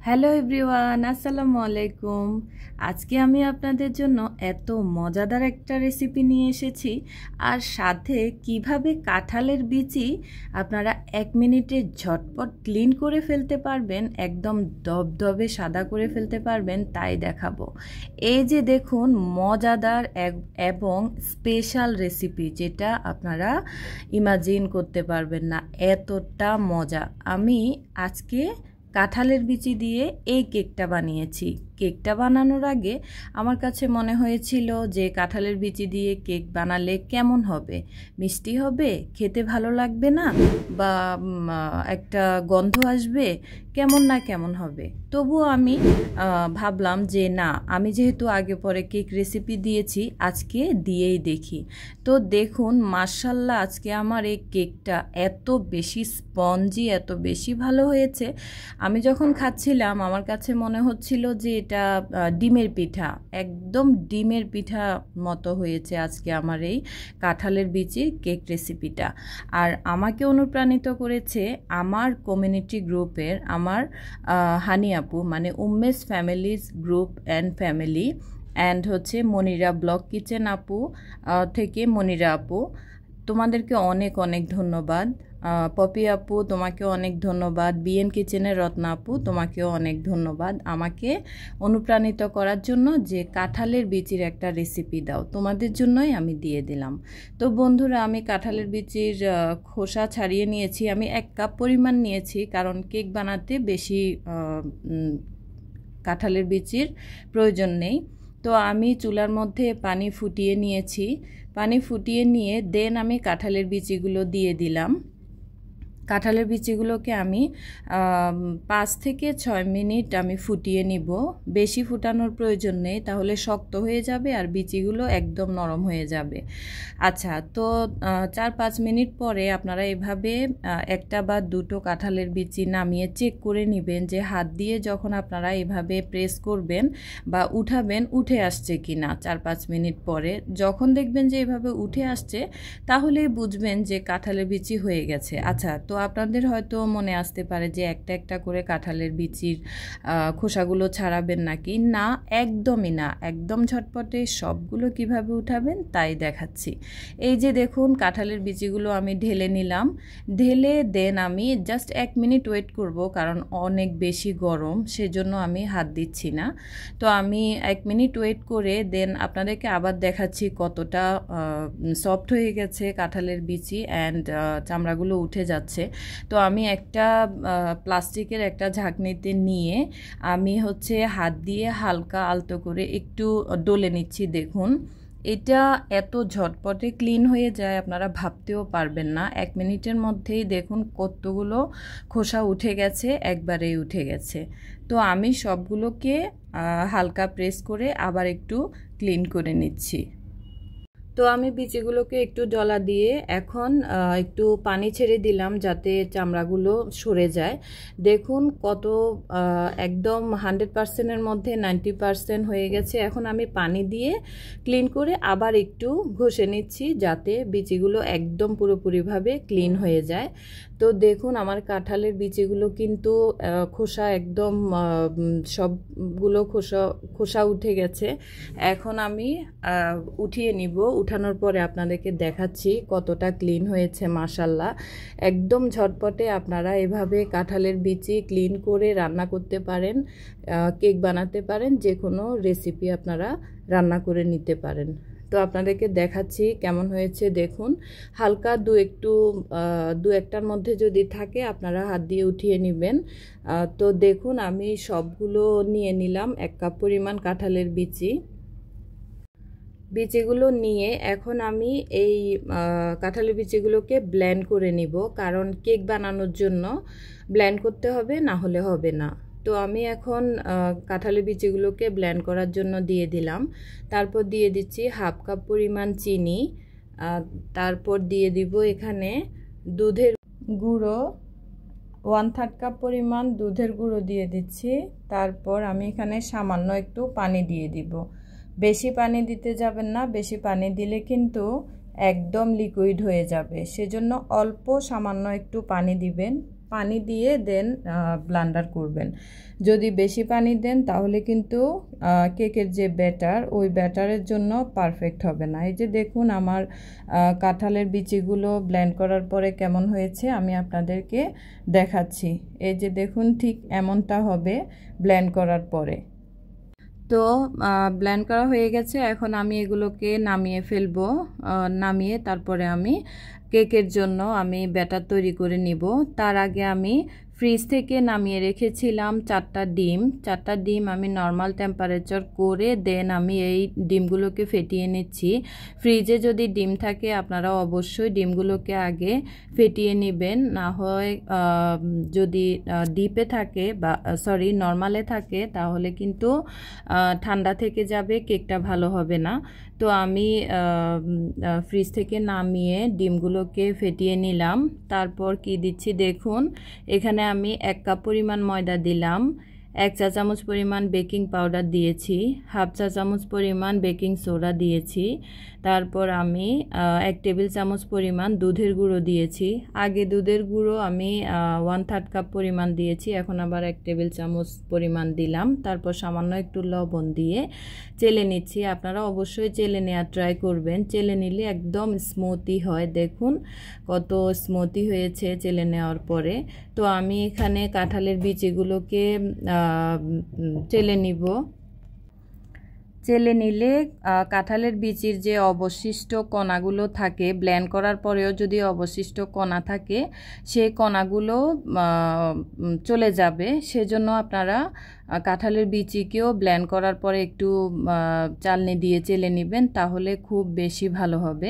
Hello everyone, আসসালামু আলাইকুম। আজকে আমি আপনাদের জন্য এত মজাদার একটা রেসিপি নিয়ে এসেছি, আর সাথে কিভাবে কাঁঠালের বিচি আপনারা 1 মিনিটে ঝটপট ক্লিন করে ফেলতে পারবেন, একদম দবদবে সাদা করে ফেলতে পারবেন, তাই দেখাবো। এই যে দেখুন, মজাদার এবং স্পেশাল রেসিপি, যেটা আপনারা ইমাজিন করতে পারবেন না, এতটা মজা। আমি আজকে কাঁঠালের বিচি দিয়ে এই কেকটা বানিয়েছি। কেকটা বানানোর আগে আমার কাছে মনে হয়েছিল যে কাঁঠালের বিচি দিয়ে কেক বানালে কেমন হবে, মিষ্টি হবে, খেতে ভালো লাগবে না, বা একটা গন্ধ আসবে, কেমন হবে। তবুও আমি ভাবলাম যে না, আমি যেহেতু আগে পরে কেক রেসিপি দিয়েছি, আজকে দিয়েই দেখি। তো দেখুন, মাশাআল্লাহ, আজকে আমার এই কেকটা এত বেশি স্পঞ্জি, এত বেশি ভালো হয়েছে। আমি যখন খাচ্ছিলাম আমার কাছে মনে হচ্ছিল যে এটা ডিমের পিঠা, একদম ডিমের পিঠা মতো হয়েছে আজকে আমার এই কাঁঠালের বিচির কেক রেসিপিটা। আর আমাকে অনুপ্রাণিত করেছে আমার কমিউনিটি গ্রুপের আমার হানি আপু, মানে উম্মেস families group and family, and হচ্ছে মনিরা ব্লগ কিচেন আপু থেকে মনিরা আপু। তোমাদেরকে অনেক অনেক ধন্যবাদ। পপি আপু, তোমাকেও অনেক ধন্যবাদ। বিএন কিচেনের রত্না আপু, তোমাকেও অনেক ধন্যবাদ আমাকে অনুপ্রাণিত করার জন্য যে কাঁঠালের বিচির একটা রেসিপি দাও। তোমাদের জন্যই আমি দিয়ে দিলাম। তো বন্ধুরা, আমি কাঁঠালের বিচির খোসা ছাড়িয়ে নিয়েছি। আমি 1 কাপ পরিমাণ নিয়েছি, কারণ কেক বানাতে বেশি কাঁঠালের বিচির প্রয়োজন নেই। তো আমি চুলার মধ্যে পানি ফুটিয়ে নিয়েছি। পানি ফুটিয়ে নিয়ে দেন আমি কাঁঠালের বিচিগুলো দিয়ে দিলাম। কাঁঠালের বিচিগুলোকে আমি 5 থেকে 6 মিনিট আমি ফুটিয়ে নিব। বেশি ফুটানোর প্রয়োজন নেই, তাহলে শক্ত হয়ে যাবে আর বিচিগুলো একদম নরম হয়ে যাবে। আচ্ছা, তো 4-5 মিনিট পরে আপনারা এভাবে একটা বা দুটো কাঁঠালের বিচি নামিয়ে চেক করে নেবেন যে হাত দিয়ে যখন আপনারা এভাবে প্রেস করবেন বা উঠাবেন, উঠে আসছে কিনা। 4-5 মিনিট পরে যখন দেখবেন যে এভাবে উঠে আসছে, তাহলেই বুঝবেন যে কাঁঠালের বিচি হয়ে গেছে। আচ্ছা, তো আপনাদের হয়তো মনে আসতে পারে যে একটা একটা করে কাঁঠালের বিচির খোসাগুলো ছাড়াবেন নাকি। না, একদমই না, একদম ঝটপটে সবগুলো কিভাবে উঠাবেন তাই দেখাচ্ছি। এই যে দেখুন, কাঁঠালের বিচিগুলো আমি ঢেলে নিলাম। ঢেলে দেন আমি জাস্ট 1 মিনিট ওয়েট করব, কারণ অনেক বেশি গরম, সেজন্য আমি হাত দিচ্ছি না। তো আমি 1 মিনিট ওয়েট করে দেন আপনাদেরকে আবার দেখাচ্ছি কতটা সফট হয়ে গেছে কাঁঠালের বিচি, অ্যান্ড চামড়াগুলো উঠে যাচ্ছে। তো আমি একটা প্লাস্টিকের একটা ঝাঁকনিতে নিয়ে আমি হচ্ছে হাত দিয়ে হালকা আলতো করে একটু ডলে নিচ্ছি। দেখুন, এটা এত ঝটপটে ক্লিন হয়ে যায়, আপনারা ভাবতেও পারবেন না। 1 মিনিটের মধ্যেই দেখুন কতগুলো খোসা উঠে গেছে, একবারেই উঠে গেছে। তো আমি সবগুলোকে হালকা প্রেস করে আবার একটু ক্লিন করে নিচ্ছি। তো আমি বিচিগুলোকে একটু ডলা দিয়ে এখন একটু পানি ছেড়ে দিলাম যাতে চামড়াগুলো সরে যায়। দেখুন কত একদম 100%-এর মধ্যে 90% হয়ে গেছে। এখন আমি পানি দিয়ে ক্লিন করে আবার একটু ঘষে নিচ্ছি যাতে বিচিগুলো একদম পুরোপুরিভাবে ক্লিন হয়ে যায়। তো দেখুন, আমার কাঁঠালের বিচিগুলো কিন্তু খোসা একদম সবগুলো খোসা উঠে গেছে। এখন আমি উঠিয়ে নিব। উঠানোর পরে আপনাদেরকে দেখাচ্ছি কতটা ক্লিন হয়েছে। মাশাআল্লাহ, একদম ঝটপটে আপনারা এভাবে কাঁঠালের বিচি ক্লিন করে রান্না করতে পারেন, কেক বানাতে পারেন, যে কোনো রেসিপি আপনারা রান্না করে নিতে পারেন। তো আপনাদেরকে দেখাচ্ছি কেমন হয়েছে। দেখুন, হালকা দু একটার মধ্যে যদি থাকে আপনারা হাত দিয়ে উঠিয়ে নেবেন। তো দেখুন, আমি সবগুলো নিয়ে নিলাম 1 কাপ পরিমাণ কাঁঠালের বিচিগুলো নিয়ে এখন আমি এই কাঁঠালের বিচিগুলোকে ব্লেন্ড করে নিব, কারণ কেক বানানোর জন্য ব্লেন্ড করতে হবে, না হলে হবে না। তো আমি এখন কাঁঠালের বিচিগুলোকে ব্লেন্ড করার জন্য দিয়ে দিলাম। তারপর দিয়ে দিচ্ছি 1/2 কাপ পরিমাণ চিনি। তারপর দিয়ে দিব এখানে দুধের গুঁড়ো, 1/3 কাপ পরিমাণ দুধের গুঁড়ো দিয়ে দিচ্ছি। তারপর আমি এখানে সামান্য একটু পানি দিয়ে দিব। বেশি পানি দিতে যাবেন না, বেশি পানি দিলে কিন্তু একদম লিকুইড হয়ে যাবে, সেজন্য অল্প সামান্য একটু পানি দিবেন। পানি দিয়ে দেন ব্লেন্ডার করবেন। যদি বেশি পানি দেন তাহলে কিন্তু কেকের যে ব্যাটার ওই ব্যাটারের জন্য পারফেক্ট হবে না। এই যে দেখুন আমার কাঁঠালের বিচিগুলো ব্লেন্ড করার পরে কেমন হয়েছে আমি আপনাদেরকে দেখাচ্ছি। এই যে দেখুন ঠিক এমনটা হবে ব্লেন্ড করার পরে। তো ব্লেন্ড করা হয়ে গেছে, এখন আমি এগুলোকে নামিয়ে ফেলবো। নামিয়ে তারপরে আমি কেকের জন্য আমি ব্যাটার তৈরি করে নিব। তার আগে আমি ফ্রিজ থেকে নামিয়ে রেখেছিলাম 4টা ডিম। 4টা ডিম আমি নর্মাল টেম্পারেচার করে দেন আমি এই ডিমগুলোকে ফেটিয়ে নিচ্ছি। ফ্রিজে যদি ডিম থাকে আপনারা অবশ্যই ডিমগুলোকে আগে ফেটিয়ে নেবেন, না হয় যদি ডিপে থাকে বা সরি নর্মালে থাকে তাহলে কিন্তু ঠান্ডা থেকে যাবে, কেকটা ভালো হবে না। তো আমি ফ্রিজ থেকে নামিয়ে ডিমগুলোকে ফেটিয়ে নিলাম। তারপর কি দিচ্ছি দেখুন, এখানে আমি 1 কাপ পরিমাণ ময়দা দিলাম, 1 চা চামচ পরিমাণ বেকিং পাউডার দিয়েছি, হাফ চা চামচ পরিমাণ বেকিং সোডা দিয়েছি। তারপর আমি 1 টেবিল চামচ পরিমাণ দুধের গুঁড়ো দিয়েছি। আগে দুধের গুঁড়ো আমি 1/3 কাপ পরিমাণ দিয়েছি, এখন আবার 1 টেবিল চামচ পরিমাণ দিলাম। তারপর সামান্য একটু লবণ দিয়ে চেলে নিচ্ছি। আপনারা অবশ্যই চেলে নেওয়ার ট্রাই করবেন, চেলে নিলে একদম স্মুথি হয়। দেখুন কত স্মুথি হয়েছে চেলে নেওয়ার পরে। তো আমি এখানে কাঁঠালের বিচিগুলোকে চেলে নিব। চেলে নিলে কাঁঠালের বিচির যে অবশিষ্ট কণাগুলো থাকে, ব্লেন্ড করার পরেও যদি অবশিষ্ট কণা থাকে সেই কণাগুলো চলে যাবে। সেজন্য আপনারা কাঁঠালের বিচিকেও ব্লেন্ড করার পরে একটু চালনি দিয়ে চেলে নেবেন, তাহলে খুব বেশি ভালো হবে।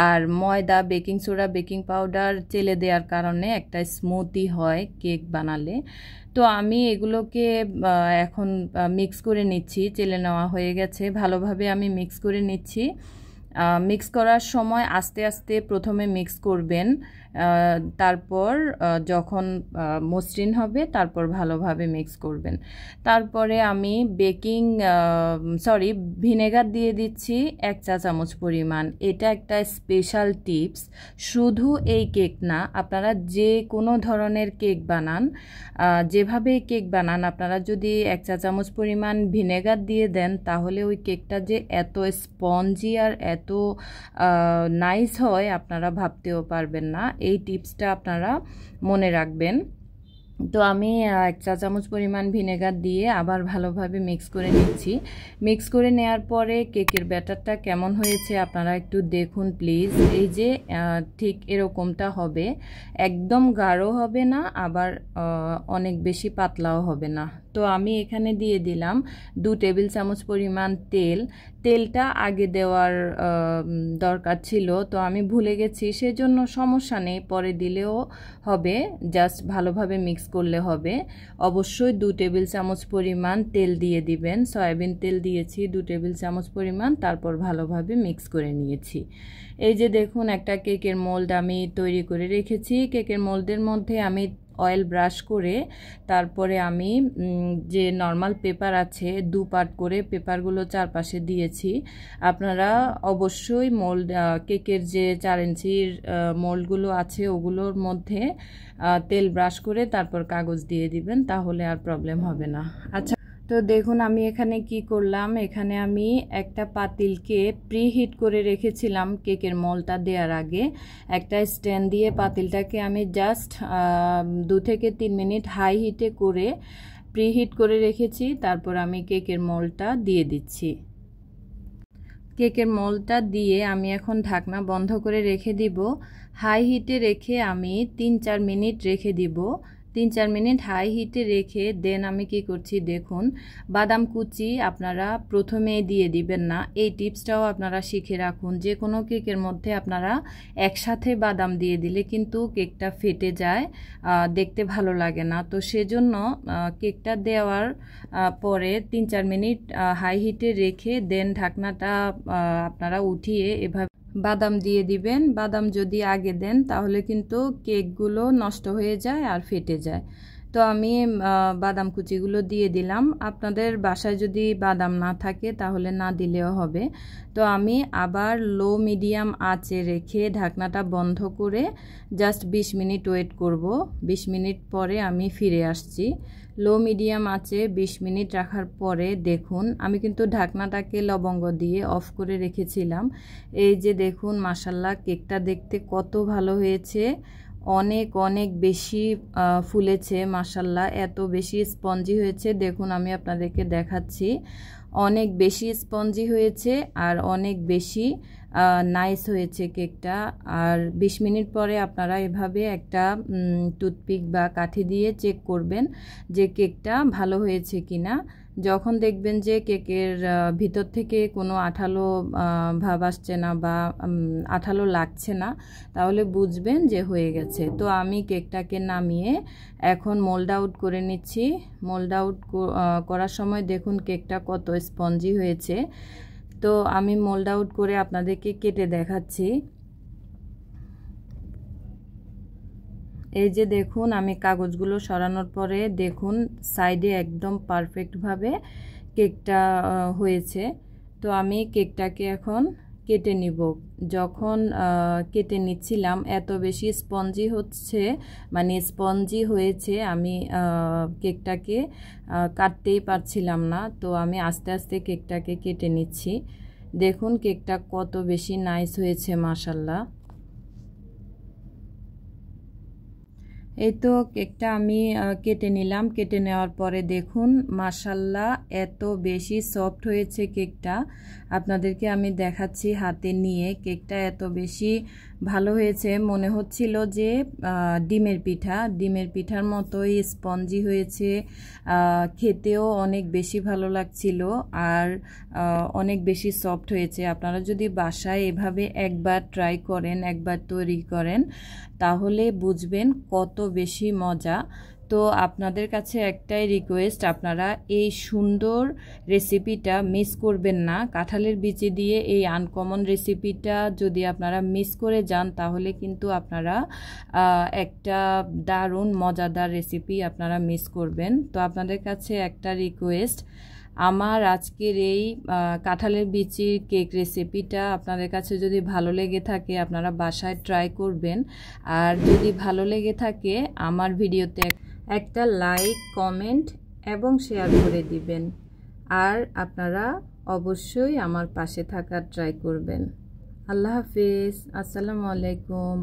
আর ময়দা, বেকিং সোডা, বেকিং পাউডার চেলে দেওয়ার কারণে একটা স্মুথি হয় কেক বানালে। তো আমি এগুলোকে এখন মিক্স করে নিচ্ছি। চেলে নেওয়া হয়ে গেছে, ভালোভাবে আমি মিক্স করে নিচ্ছি। মিক্স করার সময় আস্তে আস্তে প্রথমে মিক্স করবেন, তারপর যখন মসৃণ হবে তারপর ভালোভাবে মিক্স করবেন। তারপরে আমি ভিনেগার দিয়ে দিচ্ছি 1 চা চামচ পরিমাণ। এটা একটা স্পেশাল টিপস, শুধু এই কেক না, আপনারা যে কোনো ধরনের কেক বানান, যেভাবে কেক বানান, আপনারা যদি 1 চা চামচ পরিমাণ ভিনেগার দিয়ে দেন তাহলে ওই কেকটা যে এত স্পঞ্জি আর এত নাইস হয় আপনারা ভাবতেও পারবেন না। এই টিপসটা আপনারা মনে রাখবেন। তো আমি 1 চা চামচ পরিমাণ ভিনেগার দিয়ে আবার ভালোভাবে মিক্স করে নিচ্ছি। মিক্স করে নেওয়ার পরে কেকের ব্যাটারটা কেমন হয়েছে আপনারা একটু দেখুন প্লিজ। এই যে ঠিক এরকমটা হবে, একদম গাঢ় হবে না, আবার অনেক বেশি পাতলাও হবে না। তো আমি এখানে দিয়ে দিলাম 2 টেবিল চামচ পরিমাণ তেল। তেলটা আগে দেওয়ার দরকার ছিল, তো আমি ভুলে গেছি, সেজন্য সমস্যা নেই, পরে দিলেও হবে, জাস্ট ভালোভাবে মিক্স করলে হবে। অবশ্যই 2 টেবিল চামচ পরিমাণ তেল দিয়ে দিবেন। সয়াবিন তেল দিয়েছি 2 টেবিল চামচ পরিমাণ, তারপর ভালোভাবে মিক্স করে নিয়েছি। এই যে দেখুন একটা কেকের মোল্ড আমি তৈরি করে রেখেছি। কেকের মোল্ডের মধ্যে আমি অয়েল ব্রাশ করে তারপরে আমি যে নর্মাল পেপার আছে 2 পার্ট করে পেপারগুলো চারপাশে দিয়েছি। আপনারা অবশ্যই মোল্ড কেকের যে 4 ইঞ্চির মোল্ডগুলো আছে ওগুলোর মধ্যে তেল ব্রাশ করে তারপর কাগজ দিয়ে দিবেন, তাহলে আর প্রবলেম হবে না। আচ্ছা, তো দেখুন আমি এখানে কি করলাম, এখানে আমি একটা পাতিলকে প্রিহিট করে রেখেছিলাম কেকের মোল্ডটা দেওয়ার আগে। একটা স্ট্যান্ড দিয়ে পাতিলটাকে আমি জাস্ট 2 থেকে 3 মিনিট হাই হিটে করে প্রিহিট করে রেখেছি। তারপর আমি কেকের মোল্ডটা দিয়ে দিচ্ছি। কেকের মোল্ডটা দিয়ে আমি এখন ঢাকনা বন্ধ করে রেখে দিব। হাই হিটে রেখে আমি 3-4 মিনিট রেখে দিব। 3-4 মিনিট হাই হিটে রেখে দেন আমি কি করছি দেখুন, বাদাম কুচি আপনারা প্রথমেই দিয়ে দিবেন না। এই টিপসটাও আপনারা শিখে রাখুন। যে কোনো কেকের মধ্যে আপনারা একসাথে বাদাম দিয়ে দিলে কিন্তু কেকটা ফেটে যায়, দেখতে ভালো লাগে না। তো সেজন্য কেকটা দেওয়ার পরে 3-4 মিনিট হাই হিটে রেখে দেন ঢাকনাটা আপনারা উঠিয়ে এভাবে বাদাম দিয়ে দিবেন। বাদাম যদি আগে দেন তাহলে কিন্তু কেকগুলো নষ্ট হয়ে যায় আর ফেটে যায়। তো আমি বাদাম কুচিগুলো দিয়ে দিলাম। আপনাদের বাসায় যদি বাদাম না থাকে তাহলে না দিলেও হবে। তো আমি আবার লো মিডিয়াম আঁচে রেখে ঢাকনাটা বন্ধ করে জাস্ট 20 মিনিট ওয়েট করব। 20 মিনিট পরে আমি ফিরে আসছি। লো মিডিয়াম আঁচে 20 মিনিট রাখার পরে দেখুন, আমি কিন্তু ঢাকনাটাকে লবঙ্গ দিয়ে অফ করে রেখেছিলাম। এই যে দেখুন, মাশাআল্লাহ কেকটা দেখতে কত ভালো হয়েছে। অনেক অনেক বেশি ফুলেছে মাশাআল্লাহ, এত বেশি স্পঞ্জি হয়েছে। দেখুন আমি আপনাদেরকে দেখাচ্ছি, অনেক বেশি স্পঞ্জি হয়েছে আর অনেক বেশি নাইস হয়েছে কেকটা। আর 20 মিনিট পরে আপনারা এভাবে একটা টুথপিক বা কাঠি দিয়ে চেক করবেন যে কেকটা ভালো হয়েছে কিনা। যখন দেখবেন যে কেকের ভিতর থেকে কোনো আঠালো ভাব আসছে না বা আঠালো লাগছে না, তাহলে বুঝবেন যে হয়ে গেছে। তো আমি কেকটাকে নামিয়ে এখন মোল্ড আউট করে নিচ্ছি। মোল্ড আউট করার সময় দেখুন কেকটা কত স্পঞ্জি হয়েছে। তো আমি মোল্ড আউট করে আপনাদেরকে কেটে দেখাচ্ছি। এই যে দেখুন, আমি কাগজগুলো সরানোর পরে দেখুন সাইডে একদম পারফেক্টভাবে কেকটা হয়েছে। তো আমি কেকটাকে এখন কেটে নিব। যখন কেটে নিচ্ছিলাম এত বেশি স্পঞ্জি হচ্ছে, মানে স্পঞ্জি হয়েছে, আমি কেকটাকে কাটতেই পারছিলাম না। তো আমি আস্তে আস্তে কেকটাকে কেটে নিচ্ছি। দেখুন কেকটা কত বেশি নাইস হয়েছে মাশাআল্লাহ। এই তো কেকটা আমি কেটে নিলাম। কেটে নেওয়ার পরে দেখুন মাশাআল্লাহ এত বেশি সফট হয়েছে কেকটা। আপনাদেরকে আমি দেখাচ্ছি হাতে নিয়ে, কেকটা এত বেশি ভালো হয়েছে, মনে হচ্ছিল যে ডিমের পিঠার মতোই স্পঞ্জি হয়েছে। খেতেও অনেক বেশি ভালো লাগছিল আর অনেক বেশি সফট হয়েছে। আপনারা যদি বাসায় এভাবে একবার ট্রাই করেন, একবার তৈরি করেন, তাহলে বুঝবেন কত বেশি মজা। তো আপনাদের কাছে একটাই রিকোয়েস্ট, আপনারা এই সুন্দর রেসিপিটা মিস করবেন না। কাঁঠালের বিচি দিয়ে এই আনকমন রেসিপিটা যদি আপনারা মিস করে যান, তাহলে কিন্তু আপনারা একটা দারুণ মজাদার রেসিপি আপনারা মিস করবেন। তো আপনাদের কাছে একটা রিকোয়েস্ট, আমার আজকের এই কাঁঠালের বিচির কেক রেসিপিটা আপনাদের কাছে যদি ভালো লেগে থাকে, আপনারা বাসায় ট্রাই করবেন। আর যদি ভালো লেগে থাকে আমার ভিডিওতে একটা লাইক, কমেন্ট এবং শেয়ার করে দিবেন। আর আপনারা অবশ্যই আমার পাশে থাকার ট্রাই করবেন। আল্লাহ হাফেজ, আসসালামু আলাইকুম।